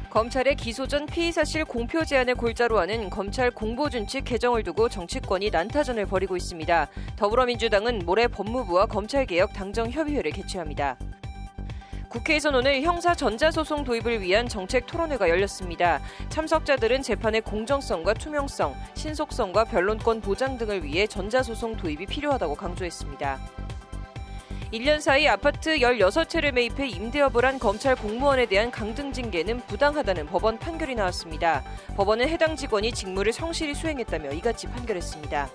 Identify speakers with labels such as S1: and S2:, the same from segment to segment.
S1: 검찰의 기소 전 피의사실 공표 제한을 골자로 하는 검찰 공보준칙 개정을 두고 정치권이 난타전을 벌이고 있습니다. 더불어민주당은 모레 법무부와 검찰개혁 당정협의회를 개최합니다. 국회에선 오늘 형사 전자소송 도입을 위한 정책 토론회가 열렸습니다. 참석자들은 재판의 공정성과 투명성, 신속성과 변론권 보장 등을 위해 전자소송 도입이 필요하다고 강조했습니다. 1년 사이 아파트 16채를 매입해 임대업을 한 검찰 공무원에 대한 강등 징계는 부당하다는 법원 판결이 나왔습니다. 법원은 해당 직원이 직무를 성실히 수행했다며 이같이 판결했습니다.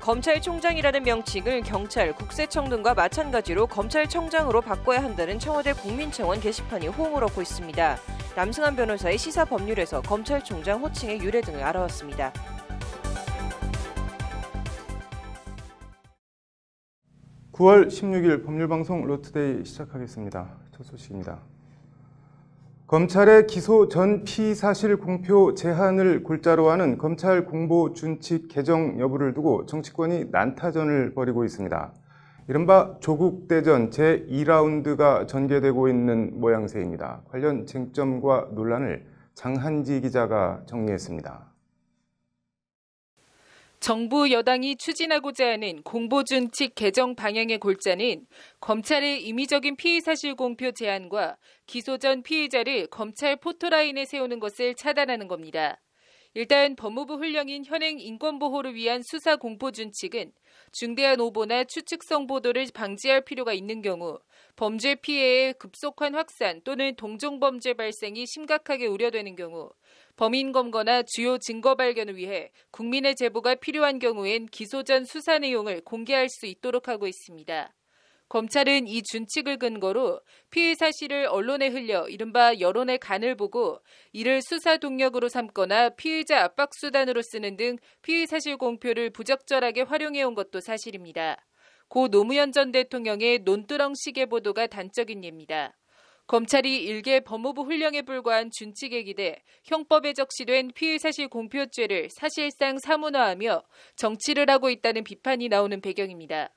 S1: 검찰총장이라는 명칭을 경찰, 국세청 등과 마찬가지로 검찰청장으로 바꿔야 한다는 청와대 국민청원 게시판이 호응을 얻고 있습니다. 남승환 변호사의 시사법률에서 검찰총장 호칭의 유래 등을 알아봤습니다.
S2: 9월 16일 법률방송 로투데이 시작하겠습니다. 첫 소식입니다. 검찰의 기소 전 피의사실 공표 제한을 골자로 하는 검찰 공보준칙 개정 여부를 두고 정치권이 난타전을 벌이고 있습니다. 이른바 조국대전 제2라운드가 전개되고 있는 모양새입니다. 관련 쟁점과 논란을 장한지 기자가 정리했습니다.
S3: 정부 여당이 추진하고자 하는 공보준칙 개정 방향의 골자는 검찰의 임의적인 피의사실 공표 제한과 기소 전 피의자를 검찰 포토라인에 세우는 것을 차단하는 겁니다. 일단 법무부 훈령인 현행 인권보호를 위한 수사 공포준칙은 중대한 오보나 추측성 보도를 방지할 필요가 있는 경우 범죄 피해의 급속한 확산 또는 동종범죄 발생이 심각하게 우려되는 경우 범인 검거나 주요 증거 발견을 위해 국민의 제보가 필요한 경우엔 기소 전 수사 내용을 공개할 수 있도록 하고 있습니다. 검찰은 이 준칙을 근거로 피의 사실을 언론에 흘려 이른바 여론의 간을 보고 이를 수사 동력으로 삼거나 피의자 압박 수단으로 쓰는 등 피의 사실 공표를 부적절하게 활용해온 것도 사실입니다. 고 노무현 전 대통령의 논두렁식의 보도가 단적인 예입니다. 검찰이 일개 법무부 훈령에 불과한 준칙에 기대 형법에 적시된 피의사실 공표죄를 사실상 사문화하며 정치를 하고 있다는 비판이 나오는 배경입니다.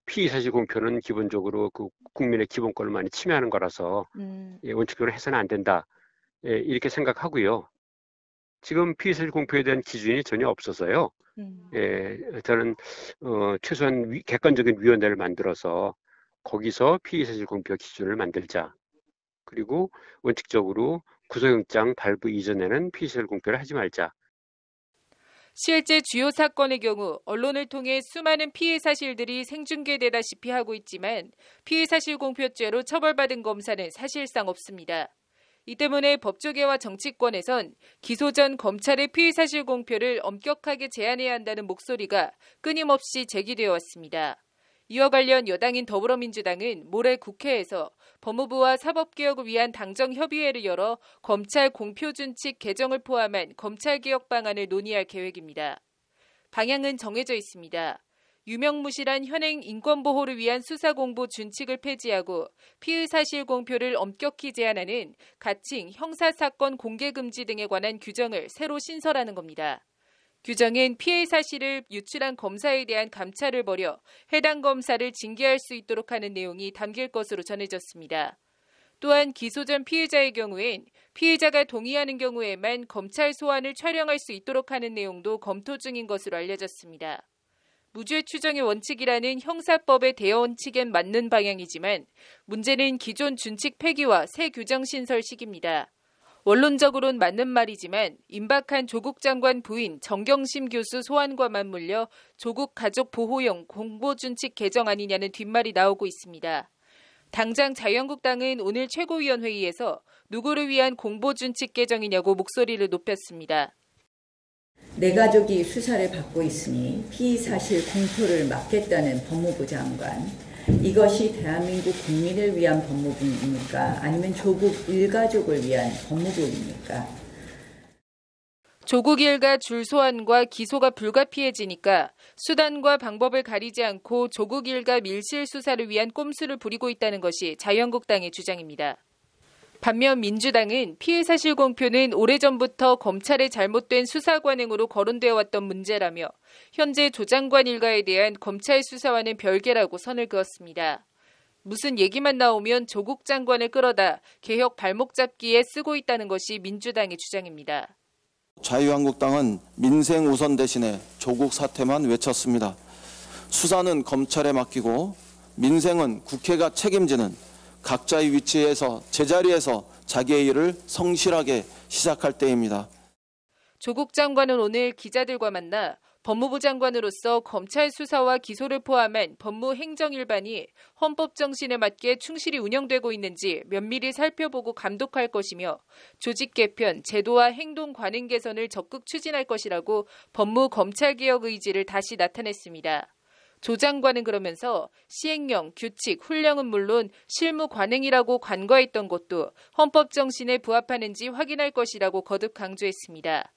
S4: 피의사실 공표는 기본적으로 그 국민의 기본권을 많이 침해하는 거라서 원칙적으로 해서는 안 된다. 이렇게 생각하고요. 지금 피의사실 공표에 대한 기준이 전혀 없어서요. 저는 최소한 객관적인 위원회를 만들어서 거기서 피의사실 공표 기준을 만들자. 그리고 원칙적으로 구속영장 발부 이전에는 피의사실 공표를 하지 말자.
S3: 실제 주요 사건의 경우 언론을 통해 수많은 피해 사실들이 생중계되다시피 하고 있지만 피해 사실 공표죄로 처벌받은 검사는 사실상 없습니다. 이 때문에 법조계와 정치권에선 기소 전 검찰의 피해 사실 공표를 엄격하게 제한해야 한다는 목소리가 끊임없이 제기되어 왔습니다. 이와 관련 여당인 더불어민주당은 모레 국회에서 법무부와 사법개혁을 위한 당정협의회를 열어 검찰 공표준칙 개정을 포함한 검찰개혁 방안을 논의할 계획입니다. 방향은 정해져 있습니다. 유명무실한 현행 인권보호를 위한 수사공보 준칙을 폐지하고 피의사실 공표를 엄격히 제한하는 가칭 형사사건 공개금지 등에 관한 규정을 새로 신설하는 겁니다. 규정은 피해 사실을 유출한 검사에 대한 감찰을 벌여 해당 검사를 징계할 수 있도록 하는 내용이 담길 것으로 전해졌습니다. 또한 기소 전 피해자의 경우엔 피해자가 동의하는 경우에만 검찰 소환을 촬영할 수 있도록 하는 내용도 검토 중인 것으로 알려졌습니다. 무죄 추정의 원칙이라는 형사법의 대원칙엔 맞는 방향이지만 문제는 기존 준칙 폐기와 새 규정 신설 시기입니다. 원론적으로는 맞는 말이지만 임박한 조국 장관 부인 정경심 교수 소환과 맞물려 조국 가족 보호용 공보준칙 개정 아니냐는 뒷말이 나오고 있습니다. 당장 자유한국당은 오늘 최고위원회의에서 누구를 위한 공보준칙 개정이냐고 목소리를 높였습니다.
S5: 내 가족이 수사를 받고 있으니 피의사실 공표를 막겠다는 법무부 장관. 이것이 대한민국 국민을 위한 법무부입니까? 아니면 조국 일가족을 위한 법무부입니까?
S3: 조국 일가 줄소환과 기소가 불가피해지니까 수단과 방법을 가리지 않고 조국 일가 밀실 수사를 위한 꼼수를 부리고 있다는 것이 자유한국당의 주장입니다. 반면 민주당은 피의사실 공표는 오래전부터 검찰의 잘못된 수사 관행으로 거론되어 왔던 문제라며 현재 조 장관 일가에 대한 검찰 수사와는 별개라고 선을 그었습니다. 무슨 얘기만 나오면 조국 장관을 끌어다 개혁 발목 잡기에 쓰고 있다는 것이 민주당의 주장입니다.
S6: 자유한국당은 민생 우선 대신에 조국 사퇴만 외쳤습니다. 수사는 검찰에 맡기고 민생은 국회가 책임지는 각자의 위치에서 제자리에서 자기의 일을 성실하게 시작할 때입니다.
S3: 조국 장관은 오늘 기자들과 만나 법무부 장관으로서 검찰 수사와 기소를 포함한 법무 행정 일반이 헌법 정신에 맞게 충실히 운영되고 있는지 면밀히 살펴보고 감독할 것이며 조직 개편, 제도와 행동 관행 개선을 적극 추진할 것이라고 법무 검찰 개혁 의지를 다시 나타냈습니다. 조 장관은 그러면서 시행령, 규칙, 훈령은 물론 실무 관행이라고 간과했던 것도 헌법 정신에 부합하는지 확인할 것이라고 거듭 강조했습니다.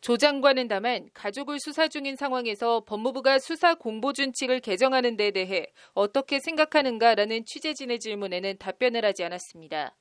S3: 조 장관은 다만 가족을 수사 중인 상황에서 법무부가 수사 공보 준칙을 개정하는 데 대해 어떻게 생각하는가라는 취재진의 질문에는 답변을 하지 않았습니다.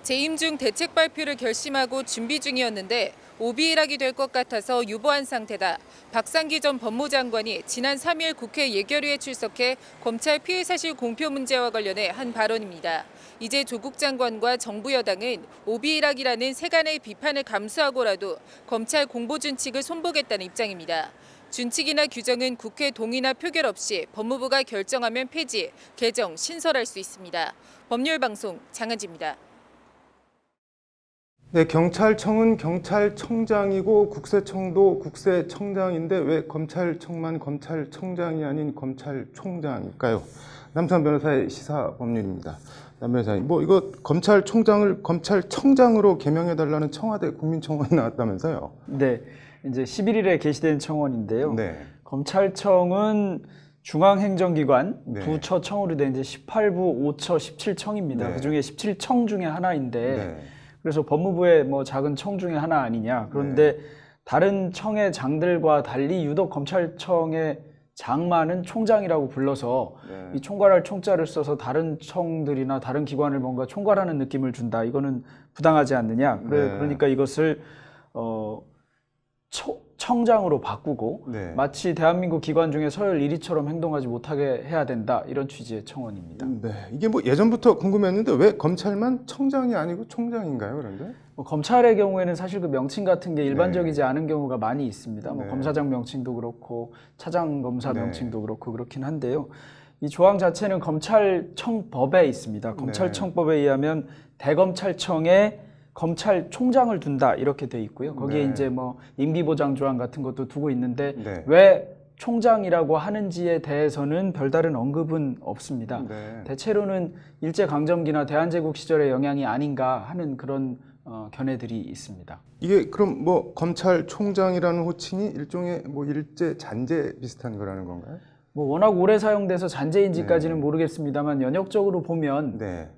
S3: 재임 중 대책 발표를 결심하고 준비 중이었는데 오비일학이 될 것 같아서 유보한 상태다. 박상기 전 법무장관이 지난 3일 국회 예결위에 출석해 검찰 피해 사실 공표 문제와 관련해 한 발언입니다. 이제 조국 장관과 정부 여당은 오비일학이라는 세간의 비판을 감수하고라도 검찰 공보 준칙을 손보겠다는 입장입니다. 준칙이나 규정은 국회 동의나 표결 없이 법무부가 결정하면 폐지, 개정, 신설할 수 있습니다. 법률방송 장한지입니다.
S2: 네, 경찰청은 경찰청장이고 국세청도 국세청장인데 왜 검찰청만 검찰청장이 아닌 검찰총장일까요? 남산 변호사의 시사법률입니다. 남 변호사님, 이거 검찰총장을 검찰청장으로 개명해달라는 청와대 국민청원이 나왔다면서요?
S7: 네, 이제 11일에 게시된 청원인데요.
S2: 네.
S7: 검찰청은 중앙행정기관
S2: 네.
S7: 부처청으로 된 이제 18부 5처 17청입니다.
S2: 네.
S7: 그중에 17청 중에 하나인데
S2: 네.
S7: 그래서 법무부의 작은 청 중에 하나 아니냐. 그런데
S2: 네.
S7: 다른 청의 장들과 달리 유독 검찰청의 장만은 총장이라고 불러서
S2: 네.
S7: 이 총괄할 총자를 써서 다른 청들이나 다른 기관을 뭔가 총괄하는 느낌을 준다. 이거는 부당하지 않느냐.
S2: 네.
S7: 그러니까 이것을 청장으로 바꾸고
S2: 네.
S7: 마치 대한민국 기관 중에 서열 1위처럼 행동하지 못하게 해야 된다. 이런 취지의 청원입니다.
S2: 네, 이게 예전부터 궁금했는데 왜 검찰만 청장이 아니고 총장인가요, 그런데?
S7: 검찰의 경우에는 사실 그 명칭 같은 게 일반적이지 않은 경우가 많이 있습니다.
S2: 네.
S7: 검사장 명칭도 그렇고 차장 검사
S2: 네.
S7: 명칭도 그렇고 그렇긴 한데요. 이 조항 자체는 검찰청법에 있습니다. 검찰청법에 의하면 대검찰청에 검찰총장을 둔다 이렇게 돼 있고요. 거기에
S2: 네.
S7: 이제 임기보장 조항 같은 것도 두고 있는데
S2: 네.
S7: 왜 총장이라고 하는지에 대해서는 별다른 언급은 없습니다.
S2: 네.
S7: 대체로는 일제강점기나 대한제국 시절의 영향이 아닌가 하는 그런 견해들이 있습니다.
S2: 이게 그럼 검찰총장이라는 호칭이 일종의 일제 잔재 비슷한 거라는 건가요?
S7: 워낙 오래 사용돼서 잔재인지까지는
S2: 네.
S7: 모르겠습니다만 연역적으로 보면
S2: 네.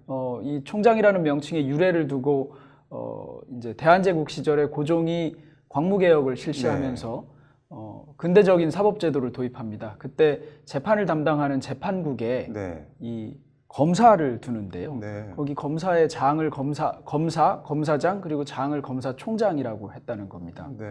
S7: 이 총장이라는 명칭에 유래를 두고 이제 대한제국 시절에 고종이 광무개혁을 실시하면서 근대적인 사법제도를 도입합니다. 그때 재판을 담당하는 재판국에
S2: 네.
S7: 이 검사를 두는데요.
S2: 네.
S7: 거기 검사의 장을 검사장 그리고 장을 검사총장이라고 했다는 겁니다.
S2: 네.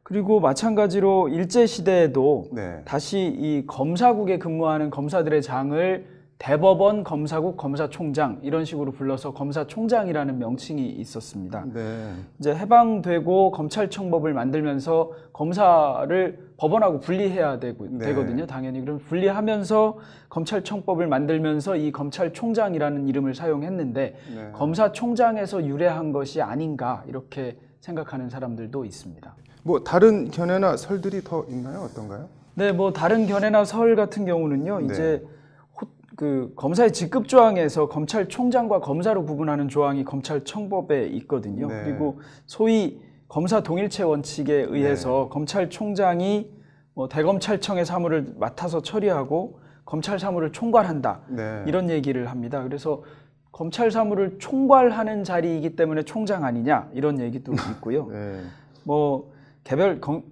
S7: 그리고 마찬가지로 일제시대에도
S2: 네.
S7: 다시 이 검사국에 근무하는 검사들의 장을 대법원 검사국 검사총장 이런 식으로 불러서 검사총장이라는 명칭이 있었습니다.
S2: 네.
S7: 이제 해방되고 검찰청법을 만들면서 검사를 법원하고 분리해야 되거든요. 당연히. 그럼 분리하면서 검찰청법을 만들면서 이 검찰총장이라는 이름을 사용했는데
S2: 네.
S7: 검사총장에서 유래한 것이 아닌가 이렇게 생각하는 사람들도 있습니다.
S2: 다른 견해나 설들이 더 있나요? 어떤가요?
S7: 네, 다른 견해나 설 같은 경우는요.
S2: 네.
S7: 이제 그 검사의 직급 조항에서 검찰총장과 검사로 구분하는 조항이 검찰청법에 있거든요.
S2: 네.
S7: 그리고 소위 검사 동일체 원칙에 의해서 검찰총장이 대검찰청의 사무를 맡아서 처리하고 검찰 사무를 총괄한다.
S2: 네.
S7: 이런 얘기를 합니다. 그래서 검찰 사무를 총괄하는 자리이기 때문에 총장 아니냐 이런 얘기도 있고요.
S2: 네.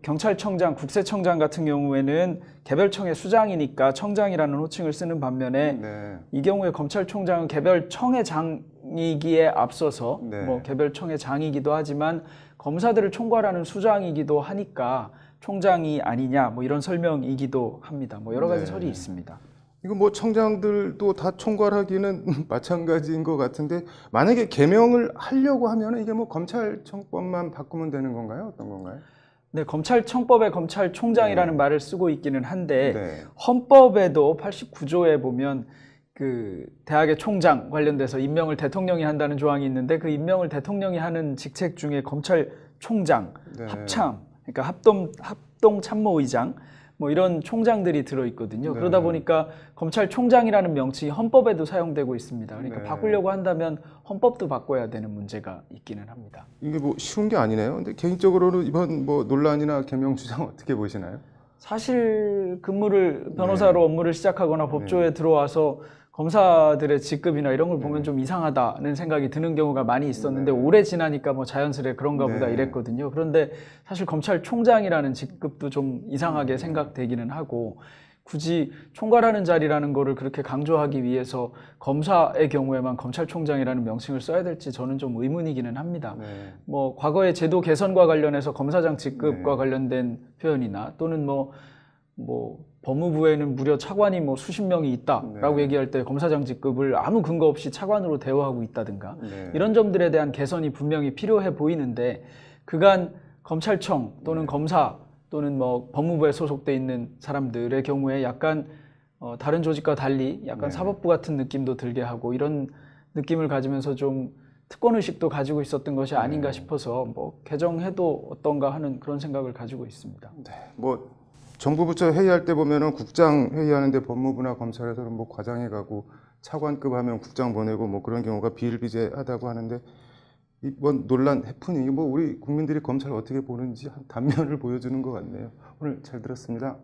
S7: 경찰청장, 국세청장 같은 경우에는 개별청의 수장이니까 청장이라는 호칭을 쓰는 반면에
S2: 네.
S7: 이 경우에 검찰총장은 개별청의 장이기에 앞서서
S2: 네.
S7: 개별청의 장이기도 하지만 검사들을 총괄하는 수장이기도 하니까 총장이 아니냐 이런 설명이기도 합니다. 여러 가지
S2: 네.
S7: 설이 있습니다.
S2: 이거 뭐 청장들도 다 총괄하기는 마찬가지인 것 같은데 만약에 개명을 하려고 하면 이게 뭐 검찰청법만 바꾸면 되는 건가요? 어떤 건가요?
S7: 네, 검찰청법에 검찰총장이라는 말을 쓰고 있기는 한데
S2: 네.
S7: 헌법에도 89조에 보면 그 대학의 총장 관련돼서 임명을 대통령이 한다는 조항이 있는데 그 임명을 대통령이 하는 직책 중에 검찰총장,
S2: 네.
S7: 합참, 그러니까 합동참모의장 뭐 이런 총장들이 들어있거든요.
S2: 네.
S7: 그러다 보니까 검찰총장이라는 명칭이 헌법에도 사용되고 있습니다. 그러니까
S2: 네.
S7: 바꾸려고 한다면 헌법도 바꿔야 되는 문제가 있기는 합니다.
S2: 이게 뭐 쉬운 게 아니네요. 근데 개인적으로는 이번 뭐 논란이나 개명 주장 어떻게 보시나요?
S7: 사실 변호사로 업무를 시작하거나 법조에 들어와서 검사들의 직급이나 이런 걸 보면 좀 이상하다는 생각이 드는 경우가 많이 있었는데 오래 지나니까 뭐 자연스레 그런가 보다 이랬거든요. 그런데 사실 검찰총장이라는 직급도 좀 이상하게 생각되기는 하고 굳이 총괄하는 자리라는 거를 그렇게 강조하기 위해서 검사의 경우에만 검찰총장이라는 명칭을 써야 될지 저는 좀 의문이기는 합니다. 뭐 과거의 제도 개선과 관련해서 검사장 직급과 관련된 표현이나 또는 뭐 법무부에는 무려 차관이 뭐 수십 명이 있다라고 얘기할 때 검사장 직급을 아무 근거 없이 차관으로 대우하고 있다든가 이런 점들에 대한 개선이 분명히 필요해 보이는데 그간 검찰청 또는 검사 또는 뭐 법무부에 소속돼 있는 사람들의 경우에 약간 다른 조직과 달리 약간 사법부 같은 느낌도 들게 하고 이런 느낌을 가지면서 좀 특권의식도 가지고 있었던 것이 아닌가 싶어서 뭐 개정해도 어떤가 하는 그런 생각을 가지고 있습니다.
S2: 네, 뭐 정부 부처 회의할 때 보면은 국장 회의하는데 법무부나 검찰에서는 뭐 과장에 가고 차관급 하면 국장 보내고 뭐 그런 경우가 비일비재하다고 하는데 이번 논란 해프닝이 뭐 우리 국민들이 검찰을 어떻게 보는지 한 단면을 보여주는 것 같네요. 오늘 잘 들었습니다.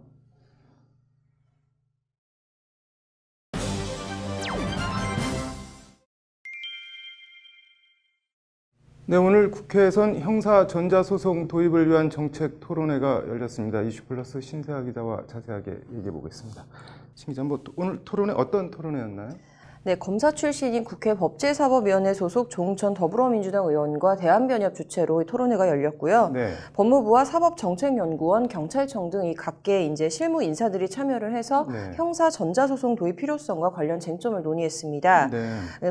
S2: 네, 오늘 국회에선 형사 전자소송 도입을 위한 정책 토론회가 열렸습니다. 이슈플러스 신세아 기자와 자세하게 얘기해 보겠습니다. 신 기자, 뭐 오늘 토론회 어떤 토론회였나요?
S1: 네, 검사 출신인 국회 법제사법위원회 소속 조응천 더불어민주당 의원과 대한변협 주최로 토론회가 열렸고요. 법무부와 사법정책연구원, 경찰청 등 이 각계 이제 실무 인사들이 참여를 해서 형사 전자소송 도입 필요성과 관련 쟁점을 논의했습니다.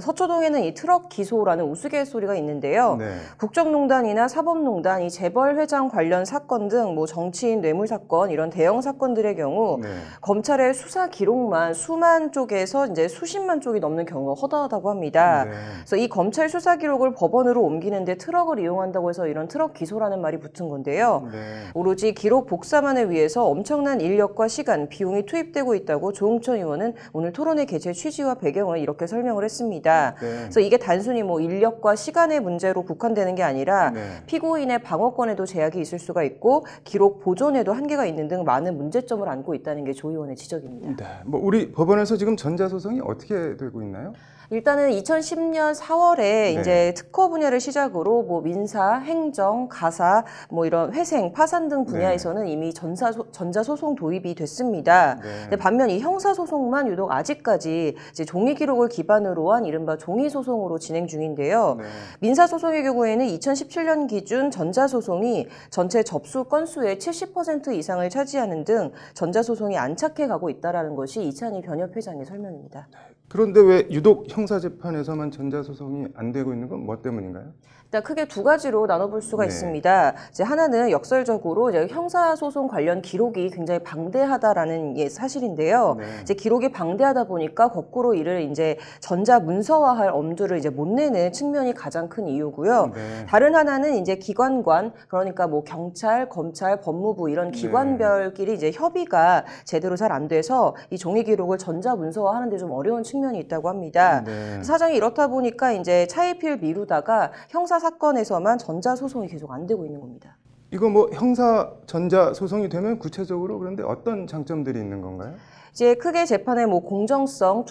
S1: 서초동에는 이 트럭 기소라는 우스갯소리가 있는데요. 국정농단이나 사법농단, 이 재벌 회장 관련 사건 등 뭐 정치인 뇌물 사건 이런 대형 사건들의 경우 검찰의 수사 기록만 수만 쪽에서 이제 수십만 쪽이 넘는 경우가 허다하다고 합니다. 그래서 이 검찰 수사 기록을 법원으로 옮기는데 트럭을 이용한다고 해서 이런 트럭 기소라는 말이 붙은 건데요. 오로지 기록 복사만을 위해서 엄청난 인력과 시간, 비용이 투입되고 있다고 조응천 의원은 오늘 토론회 개최 취지와 배경을 이렇게 설명을 했습니다. 그래서 이게 단순히 뭐 인력과 시간의 문제로 국한되는 게 아니라 피고인의 방어권에도 제약이 있을 수가 있고 기록 보존에도 한계가 있는 등 많은 문제점을 안고 있다는 게 조 의원의 지적입니다.
S2: 뭐 우리 법원에서 지금 전자소송이 어떻게 되고 있나요?
S1: 일단은 2010년 4월에 이제 특허 분야를 시작으로 뭐 민사, 행정, 가사, 뭐 이런 회생, 파산 등 분야에서는 이미 전자소송 도입이 됐습니다. 근데 반면 이 형사소송만 유독 아직까지 이제 종이 기록을 기반으로 한 이른바 종이소송으로 진행 중인데요. 민사소송의 경우에는 2017년 기준 전자소송이 전체 접수 건수의 70% 이상을 차지하는 등 전자소송이 안착해 가고 있다는 것이 이찬희 변협 회장의 설명입니다.
S2: 그런데 왜 유독 형사재판에서만 전자소송이 안 되고 있는 건 뭐 때문인가요?
S1: 일단 크게 두 가지로 나눠볼 수가 있습니다. 이제 하나는 역설적으로 이제 형사소송 관련 기록이 굉장히 방대하다라는 사실인데요. 이제 기록이 방대하다 보니까 거꾸로 이를 이제 전자 문서화할 엄두를 이제 못 내는 측면이 가장 큰 이유고요. 다른 하나는 이제 기관관, 그러니까 뭐 경찰, 검찰, 법무부 이런 기관별끼리 이제 협의가 제대로 잘 안 돼서 이 종이 기록을 전자 문서화하는데 좀 어려운 측면이 있다고 합니다. 사정이 이렇다 보니까 이제 차일피일 미루다가 형사 사건에서만 전자소송이 계속 안 되고 있는 겁니다.
S2: 이거 뭐 형사 전자소송이 되면 구체적으로 그런데 어떤 장점들이 있는 건가요?
S1: 이제 크게 재판의 뭐 공정성,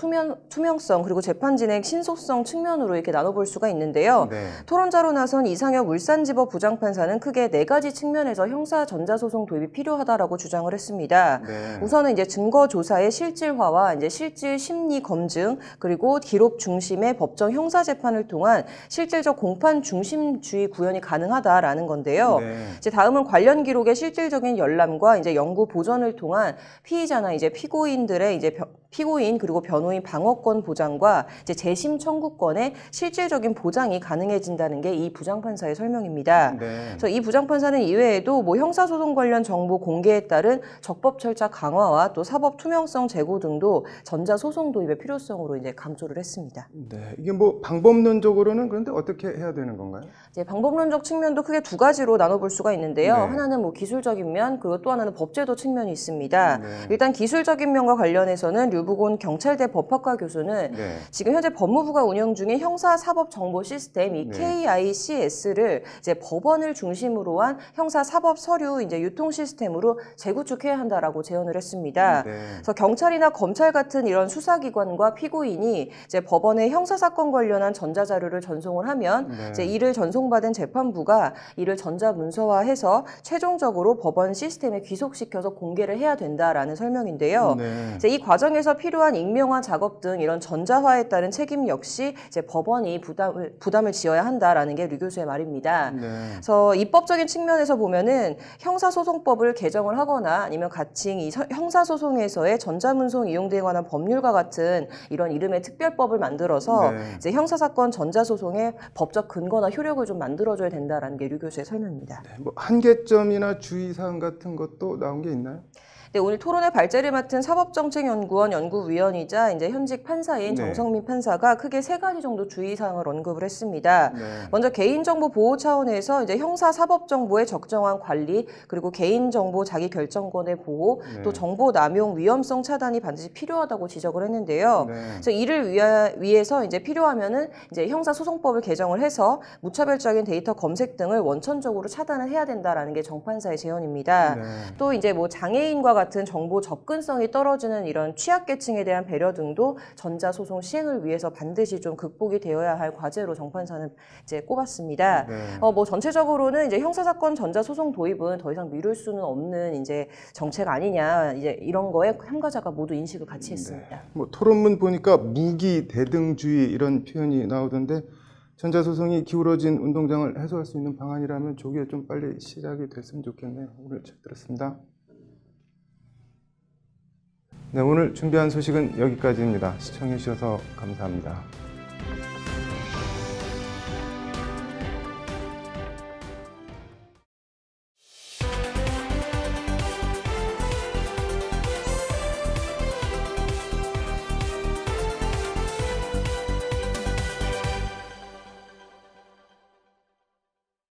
S1: 투명성 그리고 재판 진행 신속성 측면으로 이렇게 나눠볼 수가 있는데요. 토론자로 나선 이상혁 울산지법 부장판사는 크게 4가지 측면에서 형사 전자소송 도입이 필요하다라고 주장을 했습니다. 우선은 이제 증거 조사의 실질화와 이제 실질 심리 검증 그리고 기록 중심의 법정 형사 재판을 통한 실질적 공판 중심주의 구현이 가능하다라는 건데요. 이제 다음은 관련 기록의 실질적인 열람과 이제 연구 보존을 통한 피의자나 이제 피고인 피고인들의 피고인 그리고 변호인 방어권 보장과 이제 재심 청구권의 실질적인 보장이 가능해진다는 게 이 부장판사의 설명입니다.
S2: 네.
S1: 그래서 이 부장판사는 이외에도 뭐 형사소송 관련 정보 공개에 따른 적법 절차 강화와 또 사법 투명성 제고 등도 전자소송 도입의 필요성으로 이제 강조를 했습니다.
S2: 네, 이게 뭐 방법론적으로는 그런데 어떻게 해야 되는 건가요?
S1: 이제 방법론적 측면도 크게 두 가지로 나눠볼 수가 있는데요.
S2: 네.
S1: 하나는 뭐 기술적인 면, 그리고 또 하나는 법제도 측면이 있습니다.
S2: 네.
S1: 일단 기술적인 면과 관련해서는 류부곤 경찰대 법학과 교수는
S2: 네.
S1: 지금 현재 법무부가 운영 중인 형사사법정보 시스템 이
S2: 네.
S1: KICS를 이제 법원을 중심으로 한 형사사법 서류 이제 유통 시스템으로 재구축해야 한다라고 제언을 했습니다.
S2: 네.
S1: 그래서 경찰이나 검찰 같은 이런 수사기관과 피고인이 이제 법원에 형사사건 관련한 전자자료를 전송을 하면
S2: 네.
S1: 이제 이를 전송받은 재판부가 이를 전자문서화해서 최종적으로 법원 시스템에 귀속시켜서 공개를 해야 된다라는 설명인데요.
S2: 네.
S1: 이제 이 과정에서 필요한 익명화 작업 등 이런 전자화에 따른 책임 역시 이제 법원이 부담을 지어야 한다라는 게 류 교수의 말입니다.
S2: 네.
S1: 그래서 입법적인 측면에서 보면은 형사소송법을 개정을 하거나 아니면 가칭 이 형사소송에서의 전자문서 이용대에 관한 법률과 같은 이런 이름의 특별법을 만들어서
S2: 네.
S1: 이제 형사사건 전자소송의 법적 근거나 효력을 좀 만들어줘야 된다라는 게 류 교수의 설명입니다.
S2: 네, 뭐 한계점이나 주의사항 같은 것도 나온 게 있나요?
S1: 네, 오늘 토론의 발제를 맡은 사법정책연구원 연구위원이자 이제 현직 판사인
S2: 네.
S1: 정성민 판사가 크게 세 가지 정도 주의사항을 언급을 했습니다.
S2: 네.
S1: 먼저 개인정보 보호 차원에서 이제 형사사법정보의 적정한 관리, 그리고 개인정보 자기결정권의 보호,
S2: 네.
S1: 또 정보 남용 위험성 차단이 반드시 필요하다고 지적을 했는데요.
S2: 네.
S1: 그래서 이를 위해서 이제 필요하면은 이제 형사소송법을 개정을 해서 무차별적인 데이터 검색 등을 원천적으로 차단을 해야 된다라는 게 정 판사의 제언입니다.
S2: 네.
S1: 또 이제 뭐 장애인과 같은 정보 접근성이 떨어지는 이런 취약계층에 대한 배려 등도 전자소송 시행을 위해서 반드시 좀 극복이 되어야 할 과제로 정 판사는 이제 꼽았습니다.
S2: 네.
S1: 뭐 전체적으로는 이제 형사사건 전자소송 도입은 더 이상 미룰 수는 없는 이제 정책 아니냐, 이제 이런 거에 참가자가 모두 인식을 같이 했습니다.
S2: 네. 뭐 토론문 보니까 무기 대등주의 이런 표현이 나오던데 전자소송이 기울어진 운동장을 해소할 수 있는 방안이라면 저게 좀 빨리 시작이 됐으면 좋겠네요. 오늘 잘 들었습니다. 네, 오늘 준비한 소식은 여기까지입니다. 시청해 주셔서 감사합니다.